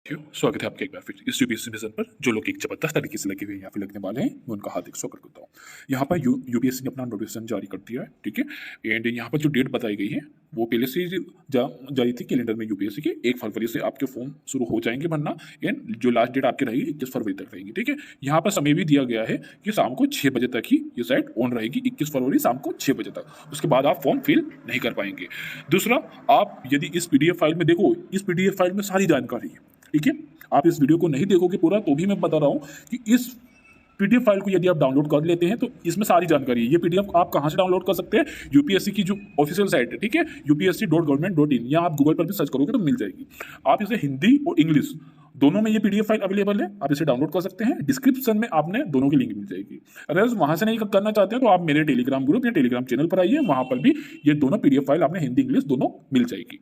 स्वागत है आपका एक बार फिर इस यूपीएससी मिशन पर। जो लोग एक जबरदस्त तरीके से लगे हुए हैं या फिर लगने वाले हैं, मैं उनका हार्दिक स्वागत करता हूँ। यहाँ पर यूपीएससी ने अपना नोटिफिकेशन जारी कर दिया है, ठीक है। एंड यहाँ पर जो डेट बताई गई है वो पहले से ही जारी थी कैलेंडर में यूपीएससी के। 1 फरवरी से आपके फॉर्म शुरू हो जाएंगे भरना। एंड जो लास्ट डेट आपकी रहेगी 21 फरवरी तक रहेगी, ठीक है। यहाँ पर समय भी दिया गया है कि शाम को 6 बजे तक ही ये साइट ऑन रहेगी, 21 फरवरी शाम को 6 बजे तक। उसके बाद आप फॉर्म फिल नहीं कर पाएंगे। दूसरा, आप यदि इस पीडीएफ फाइल में देखो, इस पीडीएफ फाइल में सारी जानकारी है, ठीक है। आप इस वीडियो को नहीं देखोगे पूरा तो भी मैं बता रहा हूं कि इस पीडीएफ फाइल को यदि आप डाउनलोड कर लेते हैं तो इसमें सारी जानकारी है। ये पीडीएफ आप कहां से डाउनलोड कर सकते हैं? यूपीएससी की जो ऑफिशियल साइट है, ठीक है, upsc.government.in, या आप गूगल पर भी सर्च करोगे तो मिल जाएगी। आप इसे हिंदी और इंग्लिश दोनों में ये पीडीएफ फाइल अवेलेबल है, आप इसे डाउनलोड कर सकते हैं। डिस्क्रिप्शन में आपने दोनों की लिंक मिल जाएगी। अगर वहां से नहीं करना चाहते हैं तो आप मेरे टेलीग्राम ग्रुप या टेलीग्राम चैनल पर आइए, वहां पर भी ये दोनों पीडीएफ फाइल आपने हिंदी इंग्लिश दोनों मिल जाएगी।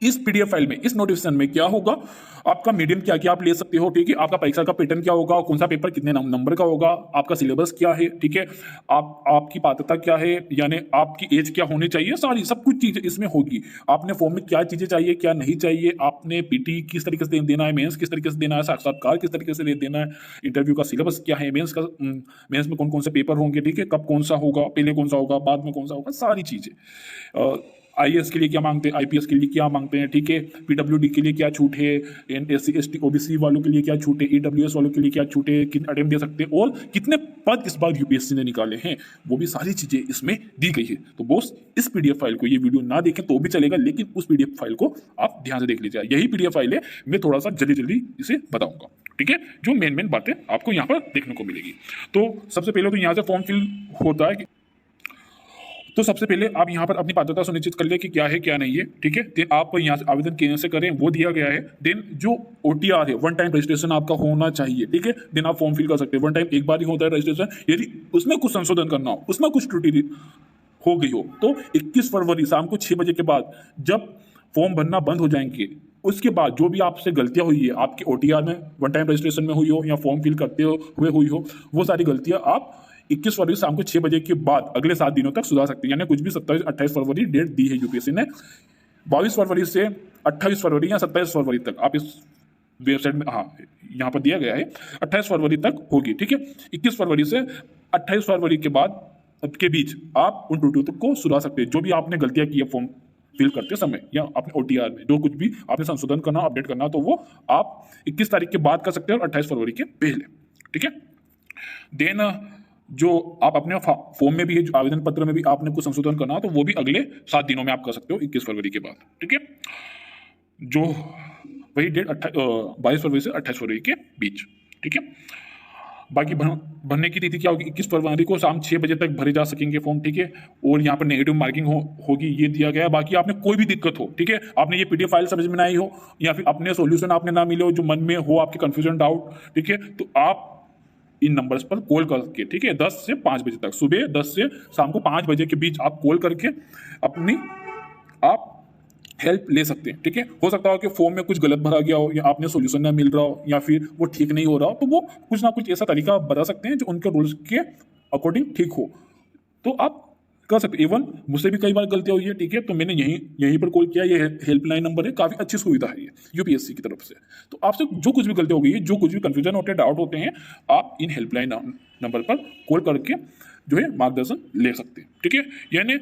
इस पीडीएफ फाइल में, इस नोटिफिकेशन में क्या होगा, आपका मीडियम क्या क्या आप ले सकते हो, ठीक है। आपका परीक्षा का पैटर्न क्या होगा, कौन सा पेपर कितने नंबर का होगा, आपका सिलेबस क्या है, ठीक है। आपकी पात्रता क्या है, यानी आपकी एज क्या होनी चाहिए, सारी सब कुछ चीजें इसमें होगी। आपने फॉर्म में क्या चीजें चाहिए, क्या नहीं चाहिए, आपने पीटी किस तरीके से देना है, मेंस किस तरीके से देना है, साक्षात्कार किस तरीके से देना है, इंटरव्यू का सिलेबस क्या है, मेंस में कौन कौन से पेपर होंगे, ठीक है, कब कौन सा होगा, पहले कौन सा होगा, बाद में कौन सा होगा, सारी चीजें। आईएएस के लिए क्या मांगते हैं, आईपीएस के लिए क्या मांगते हैं, ठीक है। पीडब्ल्यूडी के लिए क्या छूट है, एससी एसटी ओबीसी वालों के लिए क्या छूट है, ईडब्ल्यूएस वालों के लिए क्या छूट है, कितने अटेम्प्ट दे सकते हैं और कितने पद इस बार यूपीएससी ने निकाले हैं, वो भी सारी चीजें इसमें दी गई है। तो बॉस, इस पीडीएफ फाइल को, ये वीडियो ना देखें तो भी चलेगा, लेकिन उस पीडीएफ फाइल को आप ध्यान से देख लीजिए। यही पीडीएफ फाइल है, मैं थोड़ा सा जल्दी जल्दी इसे बताऊंगा, ठीक है। जो मेन बातें आपको यहाँ पर देखने को मिलेगी। तो सबसे पहले तो यहाँ से फॉर्म फिल होता है। तो सबसे पहले आप यहाँ पर अपनी पात्रता सुनिश्चित कर ले कि क्या है क्या नहीं है, ठीक है। देन आप यहाँ से आवेदन केंद्र से करें, वो दिया गया है। देन जो ओटीआर है, वन टाइम रजिस्ट्रेशन आपका होना चाहिए, ठीक है। देन आप फॉर्म फिल कर सकते हैं। वन टाइम एक बार ही होता है रजिस्ट्रेशन। यदि उसमें कुछ संशोधन करना हो, उसमें कुछ त्रुटि हो गई हो, तो 21 फरवरी शाम को 6 बजे के बाद जब फॉर्म भरना बंद हो जाएंगे, उसके बाद जो भी आपसे गलतियां हुई है, आपके ओटीआर में, वन टाइम रजिस्ट्रेशन में हुई हो या फॉर्म फिल करते हुए हुई हो, वो सारी गलतियां आप 21 फरवरी शाम को 6 बजे के बाद अगले 7 दिनों तक सुधार सकते हैं। यानी कुछ भी 27-28 फरवरी डेट दी है यूपीएससी ने। 22 फरवरी से 28 फरवरी या 27 फरवरी तक आप इस वेबसाइट में, हाँ यहाँ पर दिया गया है 28 फरवरी तक होगी, ठीक है। 21 फरवरी से 28 फरवरी के बाद के बीच आप उन त्रुटियों को सुधार सकते हैं। जो भी आपने गलतियां की है फॉर्म फिल करते समय या अपने ओटीआर में, जो कुछ भी आपने संशोधन करना, अपडेट करना, तो वो आप 21 तारीख के बाद कर सकते हैं और 28 फरवरी के पहले, ठीक है। देन जो आप अपने फॉर्म में भी है, जो आवेदन पत्र में भी आपने कुछ संशोधन करना हो, तो वो भी अगले 7 दिनों में आप कर सकते हो, 21 फरवरी के बाद, ठीक है। जो वही डेट 22 फरवरी से 28 फरवरी के बीच, ठीक है। बाकी भरने की तिथि क्या होगी, 21 फरवरी को शाम 6 बजे तक भरे जा सकेंगे फॉर्म, ठीक है। और यहाँ पर नेगेटिव मार्किंग होगी, ये दिया गया है। बाकी आपने कोई भी दिक्कत हो, ठीक है, आपने ये पीडीएफ फाइल समझ में ना आई हो या फिर अपने सॉल्यूशन आपने ना मिले हो, जो मन में हो आपके कंफ्यूजन डाउट, ठीक है, तो आप इन नंबर्स पर कॉल करके, ठीक है, 10 से 5 बजे तक, सुबह 10 से शाम को 5 बजे के बीच आप कॉल करके अपनी आप हेल्प ले सकते हैं, ठीक है। हो सकता हो कि फॉर्म में कुछ गलत भरा गया हो या आपने सॉल्यूशन ना मिल रहा हो या फिर वो ठीक नहीं हो रहा हो, तो वो कुछ ना कुछ ऐसा तरीका आप बता सकते हैं जो उनके रूल्स के अकॉर्डिंग ठीक हो, तो आप कर सकते। इवन मुझसे भी कई बार गलतियां हुई है, ठीक है, तो मैंने यहीं पर कॉल किया। ये हेल्पलाइन नंबर है, काफ़ी अच्छी सुविधा है ये यूपीएससी की तरफ से। तो आपसे जो कुछ भी गलती हो गई है, जो कुछ भी कंफ्यूजन होते हैं, डाउट होते हैं, आप इन हेल्पलाइन नंबर पर कॉल करके जो है मार्गदर्शन ले सकते हैं, ठीक है। यानी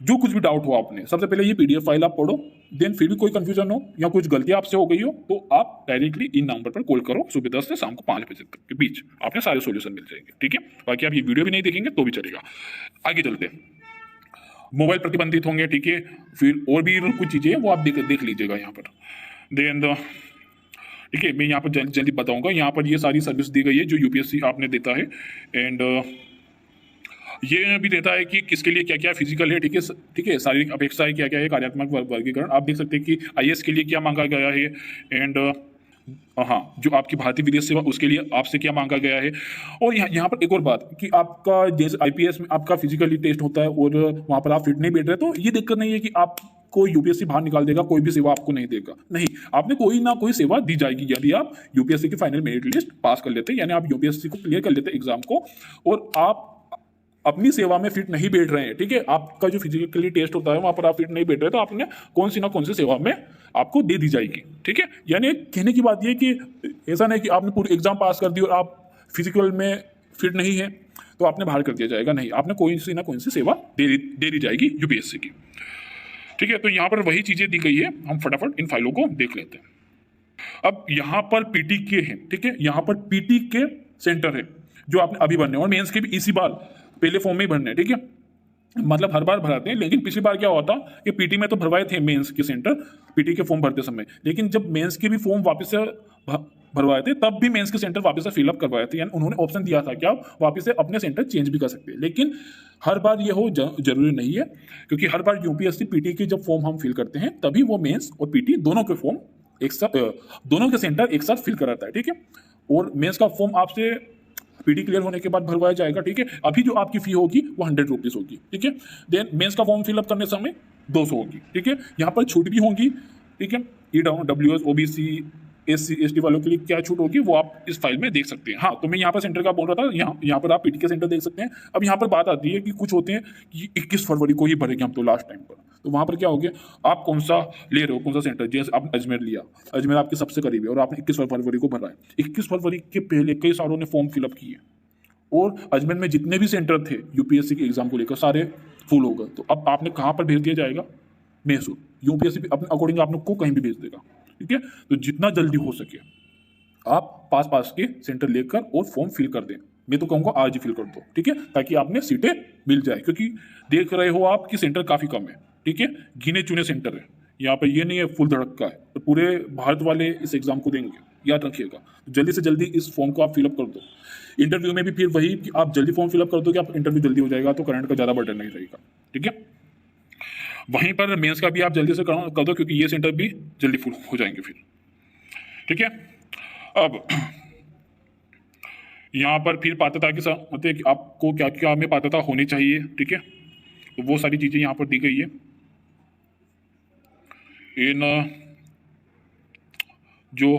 जो कुछ भी डाउट हो आपने, सबसे पहले ये पीडीएफ फाइल आप पढ़ो। देन फिर भी कोई कंफ्यूजन हो या कुछ गलतियां आपसे हो गई हो, तो आप डायरेक्टली इन नंबर पर कॉल करो, सुबह 10 से शाम को 5 बजे तक के बीच आपने सारे सॉल्यूशन मिल जाएंगे, ठीक है। बाकी आप ये वीडियो भी नहीं देखेंगे तो भी चलेगा। आगे चलते हैं। मोबाइल प्रतिबंधित होंगे, ठीक है, फिर और भी कुछ चीज़ें वो आप देख लीजिएगा यहाँ पर। देन ठीक है, मैं यहाँ पर जल्दी बताऊंगा। यहाँ पर ये सारी सर्विस दी गई है जो यूपीएससी आपने देता है। एंड ये भी देता है कि किसके लिए क्या क्या फिजिकल है, ठीक है, ठीक है, शारीरिक अपेक्षाएं क्या क्या है, कार्यात्मक वर्गीकरण आप देख सकते हैं कि आईएएस के लिए क्या मांगा गया है। एंड हाँ, जो आपकी भारतीय विदेश सेवा उसके लिए आपसे क्या मांगा गया है। और यहाँ पर एक और बात कि आपका जैसे आईपीएस में आपका फिजिकली टेस्ट होता है और वहाँ पर आप फिट नहीं बैठ रहे, तो ये दिक्कत नहीं है कि आप कोई यूपीएससी बाहर निकाल देगा, कोई भी सेवा आपको नहीं देगा। नहीं, आपने कोई ना कोई सेवा दी जाएगी यदि आप यूपीएससी की फाइनल मेरिट लिस्ट पास कर लेते हैं, यानी आप यूपीएससी को क्लियर कर लेते हैं एग्जाम को, और आप अपनी सेवा में फिट नहीं बैठ रहे हैं, ठीक है, आपका जो फिजिकली टेस्ट होता है वहां पर आप फिट नहीं बैठ रहे, तो आपने कौन सी ना कौन सी सेवा में आपको दे दी जाएगी। ठीक है, यानी कहने की बात यह कि ऐसा नहीं कि आपने पूरी एग्जाम पास कर दी और आप फिजिकल में फिट नहीं है तो आपने बाहर कर दिया जाएगा, नहीं, आपने कोई सी ना कोई सी सेवा दे दी जाएगी यूपीएससी की। ठीक है, तो यहाँ पर वही चीजें दी गई है, हम फटाफट इन फाइलों को देख लेते हैं। अब यहाँ पर पीटी के हैं, ठीक है, यहाँ पर पीटी के सेंटर है जो आपने अभी भरने और मेंस के भी इसी बार पहले फॉर्म में ही भरने हैं। ठीक है, मतलब हर बार भराते हैं, लेकिन पिछली बार क्या हुआ था कि पीटी में तो भरवाए थे मेंस के सेंटर पीटी के फॉर्म भरते समय, लेकिन जब मेंस के भी फॉर्म वापस से भरवाए थे तब भी मेंस के सेंटर वापस से फिलअप करवाए थे, यानी उन्होंने ऑप्शन दिया था कि आप वापस से अपने सेंटर चेंज भी कर सकते हैं। लेकिन हर बार ये हो जरूरी नहीं है, क्योंकि हर बार यूपीएससी पीटी के जब फॉर्म हम फिल करते हैं तभी वो मेंस और पीटी दोनों के फॉर्म एक साथ दोनों के सेंटर एक साथ फिल कराता है। ठीक है, और मेंस का फॉर्म आपसे पीटी क्लियर होने के बाद भरवाया जाएगा। ठीक है, अभी जो आपकी फी होगी वो 100 रुपीज होगी। ठीक है, देन मेंस का फॉर्म फिलअप करने समय 200 होगी। ठीक है, यहाँ पर छूट भी होगी। ठीक है, ईडब्ल्यूएस ओबीसी एससी एसटी वालों के लिए क्या छूट होगी वो आप इस फाइल में देख सकते हैं। हाँ, तो मैं यहाँ पर सेंटर का बोल रहा था, यहाँ पर आप पीटी के सेंटर देख सकते हैं। अब यहाँ पर बात आती है कि कुछ होते हैं कि 21 फरवरी को ही भरेंगे हम तो लास्ट टाइम पर, तो वहाँ पर क्या हो गया, आप कौन सा ले रहे हो, कौन सा सेंटर, जैसे आपने अजमेर लिया, अजमेर आपके सबसे करीब है और आपने 21 फरवरी को भरा है। 21 फरवरी के पहले कई सालों ने फॉर्म फिलअप किए और अजमेर में जितने भी सेंटर थे यूपीएससी के एग्जाम को लेकर सारे फुल हो गए, तो अब आपने कहाँ पर भेज दिया जाएगा, मैसूर। यूपीएससी अपने अकॉर्डिंग आप लोग को कहीं भी भेज देगा। ठीक है, तो जितना जल्दी हो सके आप पास के सेंटर लेकर और फॉर्म फिल कर दें। मैं तो कहूँगा आज ही फिल कर दो। ठीक है, ताकि आपने सीटें मिल जाए, क्योंकि देख रहे हो आप कि सेंटर काफ़ी कम है। ठीक है, गिने चुने सेंटर है, यहाँ पर ये नहीं है फुल धड़का है, तो पूरे भारत वाले इस एग्जाम को देंगे, याद रखिएगा। जल्दी से जल्दी इस फॉर्म को आप फिलअप कर दो। इंटरव्यू में भी फिर वही कि आप जल्दी फॉर्म फिलअप कर दो कि आप इंटरव्यू जल्दी हो जाएगा, तो करंट का ज़्यादा बर्डन नहीं रहेगा। ठीक है, वहीं पर मेंस का भी आप जल्दी से कर दो, क्योंकि ये सेंटर भी जल्दी फुल हो जाएंगे फिर। ठीक है, अब यहाँ पर फिर पात्रता की मतलब कि आपको क्या क्या में पात्रता होनी चाहिए। ठीक है, तो वो सारी चीज़ें यहाँ पर दी गई है। इन जो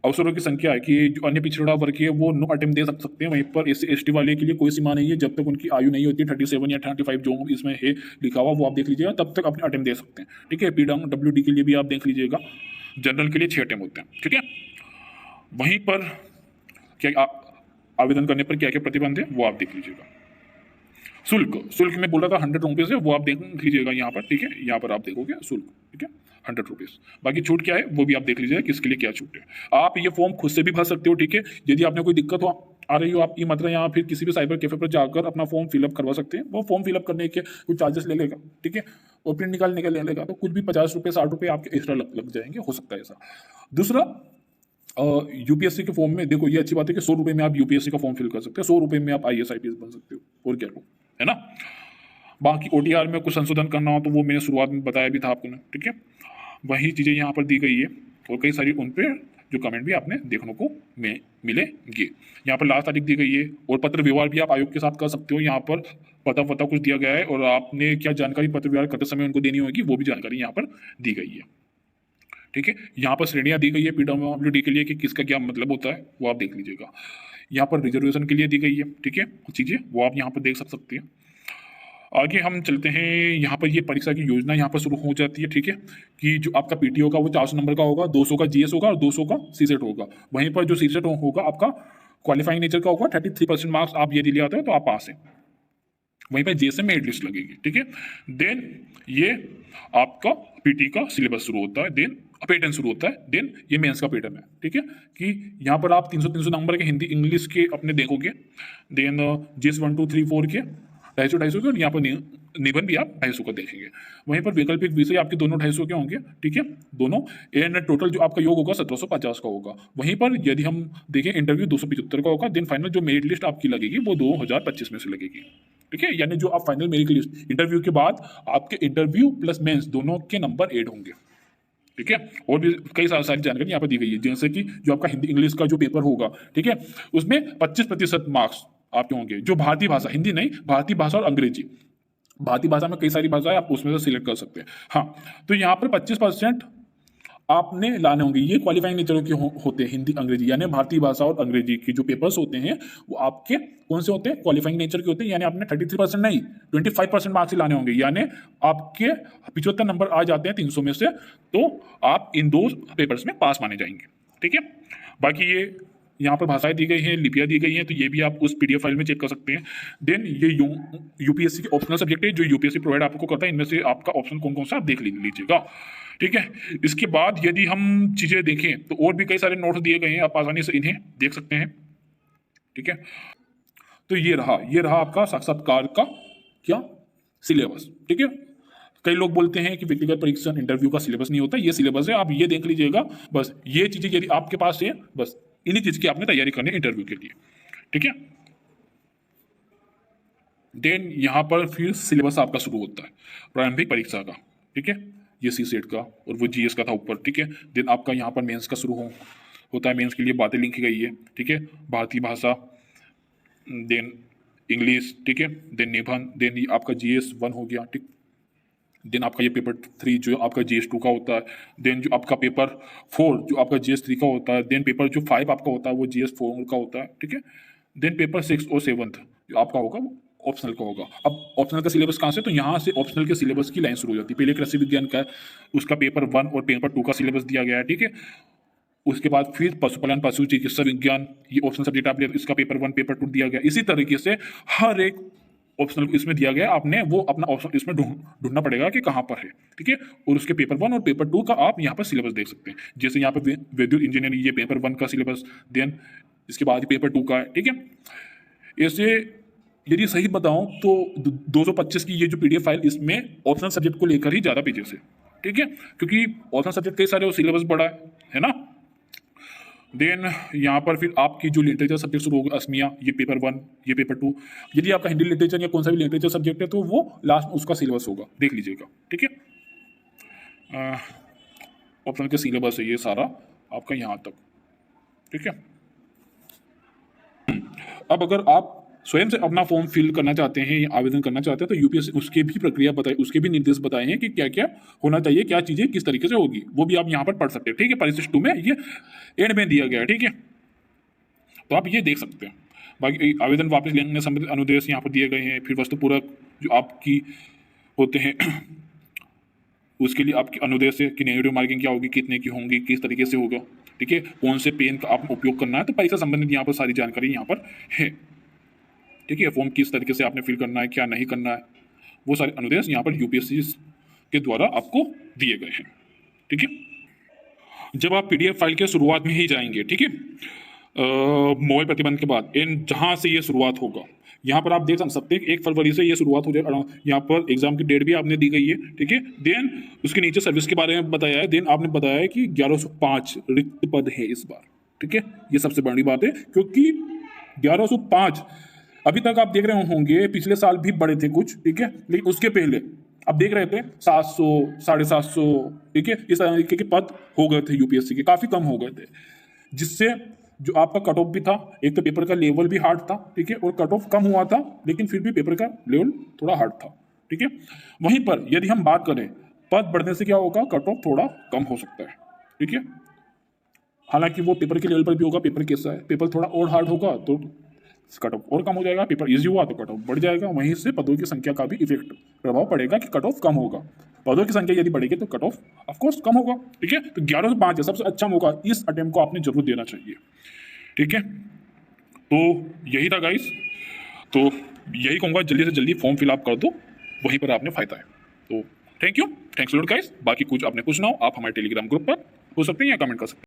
अवसरों की संख्या है कि जो अन्य पिछड़ा वर्ग है वो 9 अटेम्प्ट दे सकते हैं, वहीं पर एससी एसटी वाले के लिए कोई सीमा नहीं है, जब तक उनकी आयु नहीं होती 37 या 35 जो इसमें है लिखा हुआ वो आप देख लीजिएगा, तब तक अपने अटेम्प्ट दे सकते हैं। ठीक है, पीडब्ल्यूडी के लिए भी आप देख लीजिएगा, जनरल के लिए 6 अटेम्प्ट होते हैं। ठीक है, वहीं पर क्या आवेदन करने पर क्या क्या प्रतिबंध है वो आप देख लीजिएगा। शुल्क में बोला था 100 रुपीज़ है, वो आप देख लीजिएगा यहाँ पर। ठीक है, यहाँ पर आप देखोगे शुल्क, ठीक है 100 रुपीज़। बाकी छूट क्या है वो भी आप देख लीजिएगा, किसके लिए क्या छूट है। आप ये फॉर्म खुद से भी भर सकते हो। ठीक है, यदि आपने कोई दिक्कत हो आ रही हो आप मतलब यहाँ फिर किसी भी साइबर कैफे पर जाकर अपना फॉर्म फिलअप करवा सकते हैं। वो फॉर्म फिलअप करने के कुछ चार्जेस ले लेगा। ठीक है, और प्रिंट निकालने के ले लेगा, तो कुछ भी 50 रुपये 60 रुपये आपके एक्स्ट्रा लग जाएंगे, हो सकता है ऐसा। दूसरा, यूपीएससी के फॉर्म में देखो ये अच्छी बात है कि 100 रुपये में आप यूपीएससी का फॉर्म फिल कर सकते हो, 100 रुपये में आप IAS IPS बन सकते हो, और क्या लो, है ना। बाकी OTR में कुछ संशोधन करना हो तो वो मैंने शुरुआत में बताया भी था आपको ने। ठीक है, वही चीज़ें यहाँ पर दी गई है, और कई सारी उन पर जो कमेंट भी आपने देखने को मिलेंगे। यहाँ पर लास्ट तारीख दी गई है, और पत्र व्यवहार भी आप आयोग के साथ कर सकते हो। यहाँ पर पता कुछ दिया गया है, और आपने क्या जानकारी पत्र व्यवहार करते समय उनको देनी होगी वो भी जानकारी यहाँ पर दी गई है। ठीक है, यहाँ पर श्रेणियाँ दी गई है PWD के लिए कि किसका क्या मतलब होता है वो आप देख लीजिएगा। यहाँ पर रिजर्वेशन के लिए दी गई है। ठीक है, कुछ चीज़ें वो आप यहाँ पर देख सकते हैं। आगे हम चलते हैं, यहाँ पर ये परीक्षा की योजना यहाँ पर शुरू हो जाती है। ठीक है, कि जो आपका पीटी होगा वो 400 नंबर का होगा, 200 का जीएस होगा और 200 का सीसेट होगा। वहीं पर जो सीसेट होगा आपका क्वालिफाइंग नेचर का होगा, 33% मार्क्स आप यदि ले आते हो तो आप पास हैं। वहीं पर जेएसए में मेरिट लिस्ट लगेगी। ठीक है, देन ये आपका पीटी का सिलेबस शुरू होता है, देन पैटर्न शुरू होता है, देन ये मेंस का पैटर्न है। ठीक है, कि यहाँ पर आप 300 नंबर के हिंदी इंग्लिश के अपने देखोगे, देन जीएस 1 2 3 4 के 250 के, और यहाँ पर निबंध भी आप 250 का देखेंगे। वहीं पर वैकल्पिक विषय आपके दोनों 250 के होंगे। ठीक है, दोनों, एंड टोटल जो आपका योग होगा 1750 का होगा। वहीं पर यदि हम देखें इंटरव्यू 275 का होगा, देन फाइनल जो मेरिट लिस्ट आपकी लगेगी वो 2025 में से लगेगी। ठीक है, यानी जो आप फाइनल मेरिट लिस्ट इंटरव्यू के बाद आपके इंटरव्यू प्लस मेंस दोनों के नंबर ऐड होंगे। ठीक है, और भी कई सारी जानकारी यहाँ पर दी गई है, जैसे कि जो आपका हिंदी इंग्लिश का जो पेपर होगा, ठीक है, उसमें 25% मार्क्स आपके होंगे जो भारतीय भाषा, हिंदी नहीं, भारतीय भाषा और अंग्रेजी। भारतीय भाषा में कई सारी भाषाएं आप उसमें से सिलेक्ट कर सकते हैं। हाँ, तो यहाँ पर 25% आपने लाने होंगे। ये क्वालिफाइंग नेचर के होते हैं, हिंदी अंग्रेजी यानी भारतीय भाषा और अंग्रेजी के जो पेपर्स होते हैं वो आपके कौन से होते हैं, क्वालिफाइंग नेचर के होते हैं। यानी आपने 33% नहीं 25% मार्क्स लाने होंगे, यानी आपके 75 नंबर आ जाते हैं 300 में से, तो आप इन 2 पेपर्स में पास माने जाएंगे। ठीक है, बाकी ये यहाँ पर भाषाएं दी गई हैं, लिपियां दी गई हैं, तो ये भी आप उस पीडीएफ फाइल में चेक कर सकते हैं। देन ये यूपीएससी के ऑप्शनल सब्जेक्ट है जो यूपीएससी प्रोवाइड आपको करता है, इनमें से आपका ऑप्शन कौन कौन सा आप देख लीजिएगा। ठीक है, इसके बाद यदि हम चीजें देखें तो और भी कई सारे नोट्स दिए गए हैं, आप आसानी से इन्हें देख सकते हैं। ठीक है, तो ये रहा आपका साक्षात्कार का क्या सिलेबस। ठीक है, कई लोग बोलते हैं कि व्यक्तिगत परीक्षण इंटरव्यू का सिलेबस नहीं होता, ये सिलेबस है, आप ये देख लीजिएगा। बस ये चीजें यदि आपके पास है, बस इन्हीं चीज की आपने तैयारी करनी है इंटरव्यू के लिए। ठीक है, देन यहां पर फिर सिलेबस आपका शुरू होता है प्रारंभिक परीक्षा का। ठीक है, ये सी सेट का और वो जीएस का था ऊपर। ठीक है, देन आपका यहाँ पर मेंस का शुरू होता है, मेंस के लिए बातें लिखी गई है। ठीक है, भारतीय भाषा, देन इंग्लिश। ठीक है, देन निबंध, देन आपका जीएस 1 हो गया। ठीक, देन आपका ये पेपर 3 जो आपका जीएस 2 का होता है, देन जो आपका पेपर 4 जो आपका जीएस 3 का होता है, देन पेपर जो 5 आपका होता है वो जीएस 4 का होता है। ठीक है, देन पेपर 6 और 7 जो आपका होगा वो ऑप्शनल का होगा। अब ऑप्शनल का सिलेबस कहाँ से, तो यहाँ से ऑप्शनल के सिलेबस की लाइन शुरू हो जाती है। पहले कृषि विज्ञान का उसका पेपर 1 और पेपर 2 का सिलेबस दिया गया है। ठीक है, उसके बाद फिर पशुपालन पशु चिकित्सा विज्ञान ये ऑप्शनल सब्जेक्ट आप इसका पेपर 1 पेपर 2 दिया गया। इसी तरीके से हर एक ऑप्शनल इसमें दिया गया, आपने वो अपना ऑप्शन इसमें ढूंढना पड़ेगा कि कहाँ पर है। ठीक है, और उसके पेपर 1 और पेपर 2 का आप यहाँ पर सिलेबस देख सकते हैं। जैसे यहाँ पर विद्युत इंजीनियरिंग ये पेपर 1 का सिलेबस, देन इसके बाद पेपर 2 का है। ठीक है, ऐसे यदि सही बताऊं तो 225 की ये जो पीडीएफ फाइल इसमें ऑप्शनल सब्जेक्ट को लेकर ही ज़्यादा पेजेस है। ठीक है, क्योंकि ऑप्शनल सब्जेक्ट कई सारे और सिलेबस बड़ा है ना। देन यहाँ पर फिर आपकी जो लिटरेचर सब्जेक्ट शुरू होगा, असमिया ये पेपर 1 ये पेपर 2। यदि आपका हिंदी लिटरेचर या कौन सा भी लिटरेचर सब्जेक्ट है तो वो लास्ट में उसका सिलेबस होगा, देख लीजिएगा। ठीक है, ऑप्शनल के सिलेबस है ये सारा आपका यहाँ तक। ठीक है, अब अगर आप स्वयं से अपना फॉर्म फिल करना चाहते हैं या आवेदन करना चाहते हैं तो यूपीएससी उसके भी प्रक्रिया बताए, उसके भी निर्देश बताए हैं कि क्या क्या होना चाहिए, क्या चीज़ें किस तरीके से होगी, वो भी आप यहाँ पर पढ़ सकते हैं। ठीक है, परिशिष्ट 2 में ये एंड में दिया गया है। ठीक है, तो आप ये देख सकते हैं। बाकी आवेदन वापस लेने संबंधित अनुदेश यहाँ पर दिए गए हैं। फिर वस्तु पूरक जो आपकी होते हैं उसके लिए आपके अनुदेश है कि नेगेटिव मार्किंग क्या होगी, कितने की होंगी, किस तरीके से होगा। ठीक है, कौन से पेन का आप उपयोग करना है, तो परीक्षा संबंधित यहाँ पर सारी जानकारी यहाँ पर है। ठीक है, फॉर्म किस तरीके से आपने फिल करना है, क्या नहीं करना है, वो सारे अनुदेश यहाँ पर यूपीएससी के द्वारा आपको दिए गए हैं। ठीक है, जब आप पीडीएफ फाइल के शुरुआत में ही जाएंगे, ठीक है, मोबाइल प्रतिबंध के बाद इन जहाँ से ये शुरुआत होगा यहाँ पर आप देख सकते हैं 1 फरवरी से ये शुरुआत हो जाएगा। यहाँ पर एग्जाम की डेट भी आपने दी गई है। ठीक है, देन उसके नीचे सर्विस के बारे में बताया है। देन आपने बताया है कि 1105 रिक्त पद है इस बार। ठीक है, ये सबसे बड़ी बात है क्योंकि 1105 अभी तक आप देख रहे होंगे, पिछले साल भी बड़े थे कुछ। ठीक है, लेकिन उसके पहले आप देख रहे थे 700 750। ठीक है, इस तरीके के पद हो गए थे यूपीएससी के, काफ़ी कम हो गए थे, जिससे जो आपका कट ऑफ भी था, एक तो पेपर का लेवल भी हार्ड था। ठीक है, और कट ऑफ कम हुआ था लेकिन फिर भी पेपर का लेवल थोड़ा हार्ड था। ठीक है, वहीं पर यदि हम बात करें पद बढ़ने से क्या होगा, कट ऑफ थोड़ा कम हो सकता है। ठीक है, हालांकि वो पेपर के लेवल पर भी होगा, पेपर कैसा है, पेपर थोड़ा और हार्ड होगा तो कट ऑफ और कम हो जाएगा, पेपर इजी हुआ तो कट ऑफ बढ़ जाएगा। वहीं से पदों की संख्या का भी इफेक्ट प्रभाव पड़ेगा कि कट ऑफ कम होगा। पदों की संख्या यदि बढ़ेगी तो कट ऑफ ऑफकोर्स कम होगा। ठीक है, तो 11 से 5 है सबसे अच्छा मौका, इस अटेम्प्ट को आपने जरूर देना चाहिए। ठीक है, तो यही था गाइस, तो यही कहूँगा जल्दी से जल्दी फॉर्म फिलअप कर दो, वहीं पर आपने फायदा है। तो thank you, thanks lot guys. बाकी कुछ आपने पूछना हो आप हमारे टेलीग्राम ग्रुप पर पूछ सकते हैं या कमेंट कर सकते हैं।